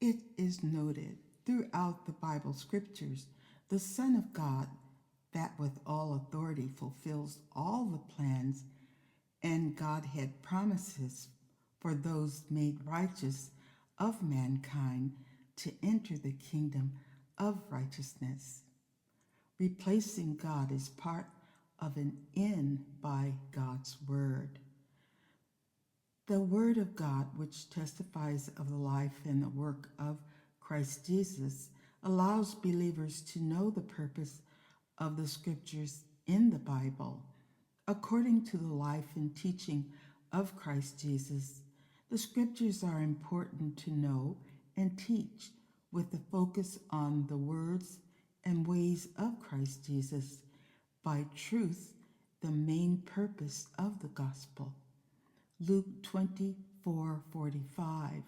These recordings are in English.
It is noted throughout the Bible scriptures, the Son of God, that with all authority fulfills all the plans and Godhead promises for those made righteous of mankind to enter the kingdom of righteousness. Replacing God is part of an end by God's word. The word of God, which testifies of the life and the work of Christ Jesus, allows believers to know the purpose of the scriptures in the Bible. According to the life and teaching of Christ Jesus, the scriptures are important to know and teach with the focus on the words and ways of Christ Jesus. By truth, the main purpose of the gospel. Luke 24:45.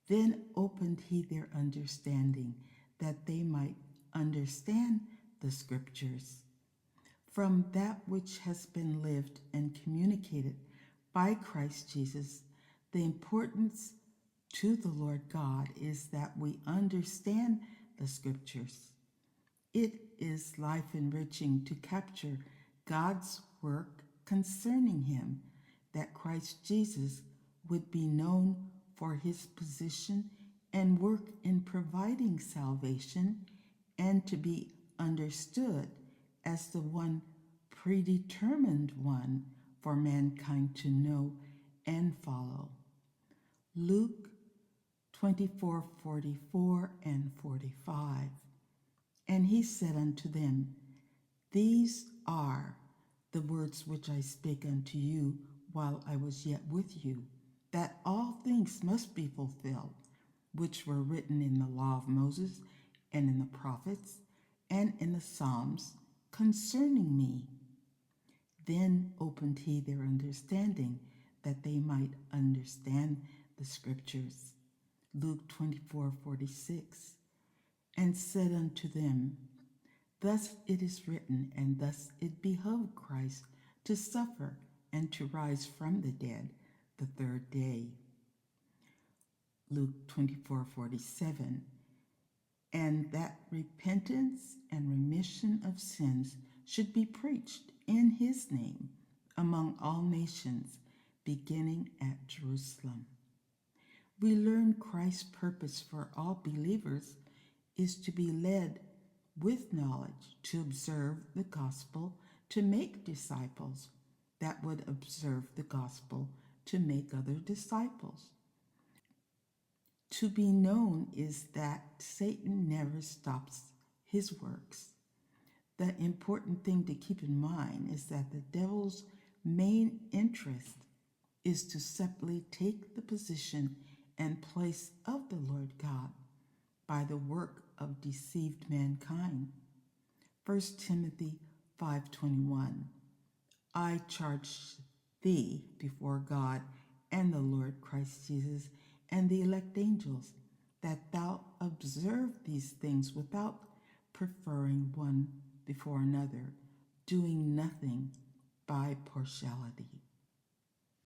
Then opened he their understanding, that they might understand the scriptures. From that which has been lived and communicated by Christ Jesus, the importance to the Lord God is that we understand the scriptures. It is life enriching to capture God's work concerning him, that Christ Jesus would be known for his position and work in providing salvation, and to be understood as the one predetermined one for mankind to know and follow. Luke 24:44 and 45. And he said unto them, These are the words which I spake unto you while I was yet with you, that all things must be fulfilled, which were written in the law of Moses, and in the prophets, and in the Psalms concerning me. Then opened he their understanding, that they might understand the scriptures. Luke 24:46. And said unto them, Thus it is written, and thus it behoved Christ to suffer and to rise from the dead the third day. Luke 24:47. And that repentance and remission of sins should be preached in his name among all nations, beginning at Jerusalem. We learn Christ's purpose for all believers is to be led with knowledge, to observe the gospel, to make disciples that would observe the gospel, to make other disciples. To be known is that Satan never stops his works. The important thing to keep in mind is that the devil's main interest is to simply take the position and place of the Lord God by the work of deceived mankind. 1 Timothy 5:21. I charge thee before God and the Lord Christ Jesus and the elect angels, that thou observe these things without preferring one before another, doing nothing by partiality.